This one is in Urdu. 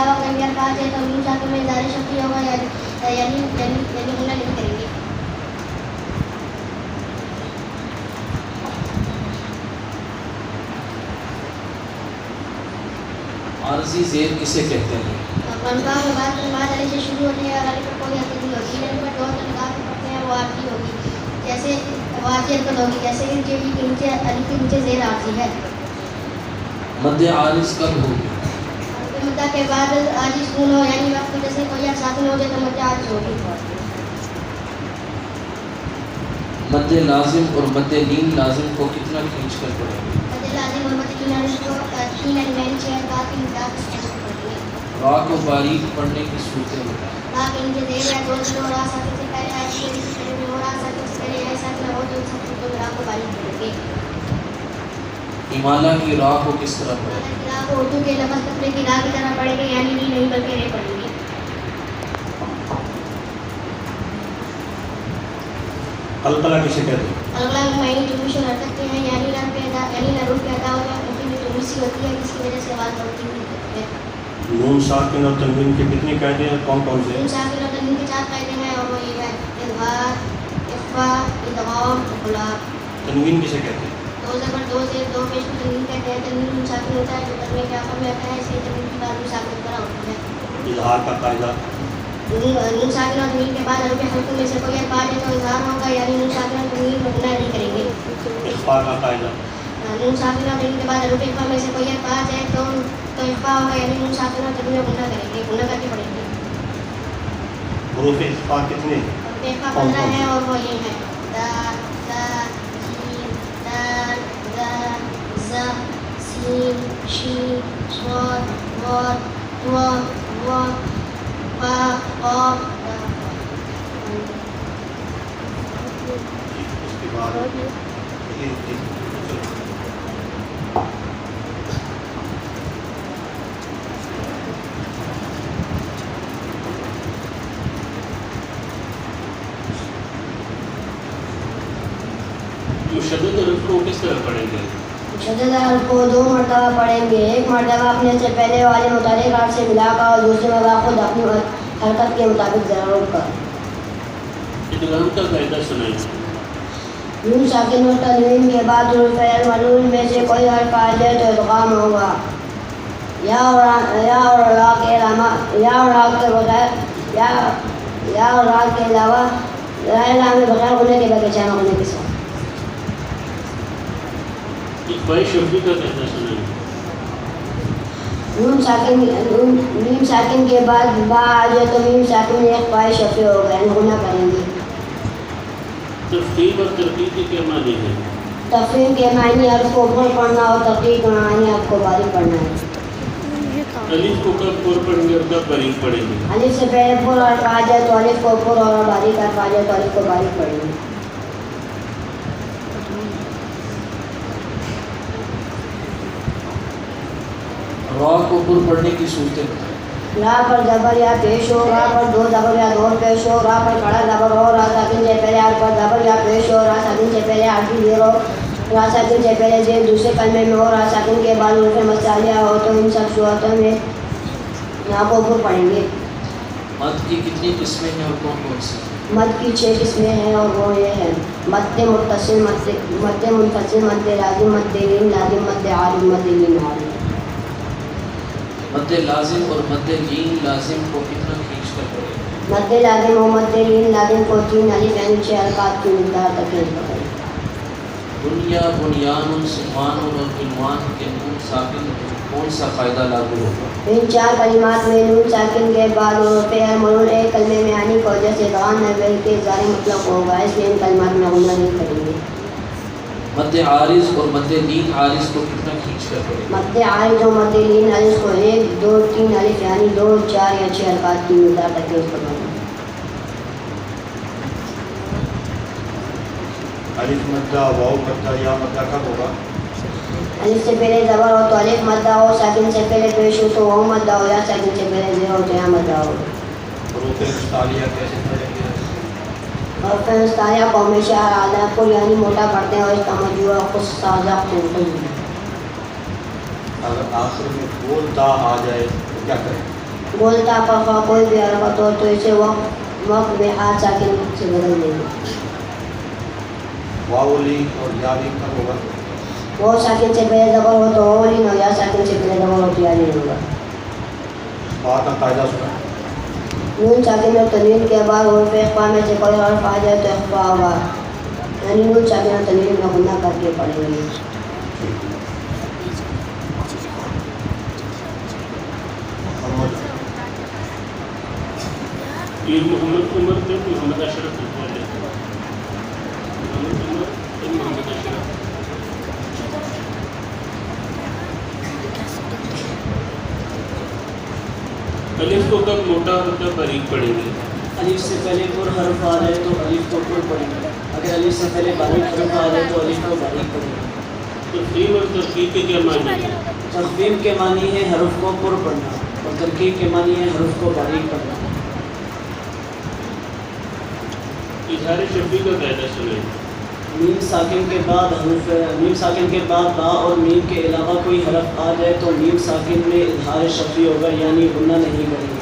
علاوہ اگر کہا جائے تو نون ساکن میں اظہار شفقی ہوگا یعنی غنہ نہیں کریں گے. عارضی زیر کسے کہتے ہیں؟ منقاہ میں بعد علی سے شروع ہوتی ہے اور علی پر کوئی حرکت نہیں ہوتی. علی پر دو نگاہ میں پڑھتے ہیں وہ عارضی ہوگی جیسے واضح حرکت ہوگی جیسے کہ جی کے نیچے علی کے نیچے زیر عارضی ہے. مد عارض کب ہوگی؟ مدہ کے بعد عارضی سکون ہو یعنی وقت جیسے کوئی ساکن ہو جائے تو مد عارض ہوگی. مد لازم اور مد لین لازم کو کتنا کھینچ کر پڑھیں گے؟ مد لازم اور مد لین لازم کو 3 ایلیمنٹ 6 بات کی مقدار سے کھینچ کر پڑھیں گے. را کو باریک پڑھنے کی صورتیں بتائیں. را کے نیچے زیر یا دو زیر اور ساکن سے پہلے آئے سے پہلے میں اور ساکن سے پہلے آئے ساکن ہو تو سب کو را کو باریک پڑھیں گے. امالہ کی را کو کس طرح پڑھیں گے؟ را کو اردو کے لفظ کپڑے کی را کی طرح پڑھیں گے یعنی نہیں بلکہ رے پڑھیں گے. قلقلہ کسے کہتے ہیں؟ قلقلہ میں معنی جنوش اور حرکت کے ہیں یعنی نہ پیدا یعنی نہ روح پیدا ہوتا ہے کیونکہ جنوسی ہوتی ہے جس کی وجہ سے آواز بڑھتی ہے. نون ساکن اور تنوین کے کتنے قاعدے ہیں کون کون سے؟ نون ساکن اور تنوین کے 4 قاعدے ہیں اور وہ یہ ہے اظہار، اخفاء، ادغام، اخلاق. تنوین کسے کہتے ہیں؟ 2 زبر 2 زیر 2 پیش کو تنوین کہتے ہیں. تنوین نون ساکن ہوتا ہے جو کلمے کے آخر میں آتا ہے اس لیے تنوین کی بات نون ساکن پر ہوتی ہے. اظہار کا قاعدہ؟ نون ساکن اور تنوین کے بعد حروف حلقوں میں سے کوئی حرف آ جائے تو اظہار ہوگا یعنی نون ساکن اور تنوین کو گنہ نہیں کریں گے. اخفاء کا قاعدہ؟ نون ساکن اور تنوین کے بعد حروف اخفاء میں سے کوئی حرف آ جائے تو اخفاء ہوگا یعنی نون ساکن اور تنوین کو گنہ کریں گے گنہ کر کے پڑھیں گے. حروف اخفاء کتنے ہیں؟ حروف اخفاء 15 ہیں اور وہ یہ ہیں دا تا جیم دال ذا ز سین شین صاد ضاد وا وا قا قاف. اس کے بعد مشدد حروف کو کس طرح پڑھیں گے؟ مشدد حرف کو 2 مرتبہ پڑھیں گے. ایک مرتبہ اپنے سے پہلے والے متحرک حرف سے ملا کر اور دوسری مرتبہ خود اپنی حرکت کے مطابق ضرور کر. ادغام کا قاعدہ سنائیں. نون ساکن اور تنوین کے بعد حروف المعلول میں سے کوئی حرف آ جائے تو ادغام ہوگا. یا اور را کے علاوہ لا میں بغیر غنہ کے بغیر چاہے غنہ کے ساتھ. اخفاء شفقی کا قاعدہ سنائیں. نون ساکن کے بعد با آ جائے تو میم ساکن میں اخفاء شفقی ہوگا یعنی غنہ کریں گے. تفخیم اور ترقیق کے کیا معنی ہیں؟ تفخیم کے معنی حرف کو اوپر پڑھنا اور ترقیق کے معنی حرف کو باریک پڑھنا ہے. الف کو کب پر پڑھیں گے اور کب باریک پڑھیں گے؟ الف سے پہلے پر حرف آ جائے تو الف کو پر اور باریک حرف آ جائے تو الف کو باریک پڑھیں گے. را کو پر پڑھنے کی صورتیں بتائیں. را پر زبر یا پیش ہو, را پر 2 زبر یا 2 پیش ہو, را پر کھڑا زبر ہو, را ساکن سے پہلے حرف پر زبر یا پیش ہو, را ساکن سے پہلے حرف زیر ہو, را ساکن سے پہلے زیر دوسرے کلمے میں ہو, را ساکن کے بعد حروف مصالحہ ہو تو ان سب صورتوں میں را کو پر پڑھیں گے. مد کی کتنی قسمیں ہیں اور کون کون سی؟ مد کی 6 قسمیں ہیں اور وہ یہ ہیں مد متصل, مد منفصل, مد لازم, مد لین لازم, مد عارض, مد لین عارض. مد لازم اور مد لین لازم کو کتنا کھینچ کر پڑھیں گے؟ مد لازم اور مد لین لازم کو 3 الف یعنی 6 حرکات کی مقدار تک کھینچ کر پڑھیں. دنیا بنیان سبحان اور عنوان کے نون ساکن کون سا قاعدہ لاگو ہوگا؟ ان 4 کلمات میں نون ساکن کے بعد حروف المعلول ایک کلمے میں آنے کی وجہ سے ادغام ہے بلکہ ظاہر مطلق ہوگا اس لیے ان کلمات میں غنہ نہیں کریں گے. مد عارض اور مد لین عارض کو کتنا کھینچ کر پڑھیں گے؟ مد عارض اور مد لین عارض کو 1 2 3 الف یعنی 2 4 یا 6 حرکات کی مقدار تک کھینچ کر پڑھیں گے. الف مدہ واو مدہ یا مدہ کب ہوگا؟ الف سے پہلے زبر ہو تو الف مدہ ہو, ساکن سے پہلے پیش ہو تو واو مدہ ہو, یا ساکن سے پہلے زیر ہو تو یا مدہ ہو. حروف مصالحہ کیسے پڑھیں گے؟ اور پھر مصالحہ کو ہمیشہ اعلیٰ پر یعنی موٹا پڑھتے ہیں اور اس کا مجموعہ خود سازہ اگر آخر میں بول تا آ جائے تو کیا کریں؟ بولتا پر خواہ کوئی بھی حرکت ہو تو اسے وقت میں ہاتھ ساکن سے بدل دیں گے. واولی اور یالی کب ہوگا؟ وہ ساکن سے پہلے زبر ہو تو اولی نہ، یا ساکن سے پہلے زبر ہو تو یالی نہیں ہوگا. بات کا قاعدہ سنا. نون ساکن اور تنوین کے بعد حروف اخفا میں سے کوئی حرف آ جائے تو اخفا ہوگا، یعنی نون ساکن اور تنوین میں غنہ کر کے پڑھیں گے. یہ محمد عمر تھے، محمد اشرف محمد عمر محمد اشرف. الف کو کب موٹا اور کب باریک پڑھیں گے؟ الف سے پہلے پر حرف آ جائے تو الف کو پر پڑھیں گے، اگر الف سے پہلے باریک حرف آ جائے تو الف کو باریک پڑھیں گے. تفخیم اور ترکیب کے کیا معنی ہیں؟ تخفیف کے معنی ہے حرف کو پر پڑھنا اور ترکیب کے معنی ہے حرف کو باریک پڑھنا. اظہار شفیع کا قاعدہ سنیں. میم ساکن کے بعد میم ساکن کے بعد با اور میم کے علاوہ کوئی حرف آ جائے تو میم ساکن میں اظہار شفیع ہوگا، یعنی غنہ نہیں کریں گے.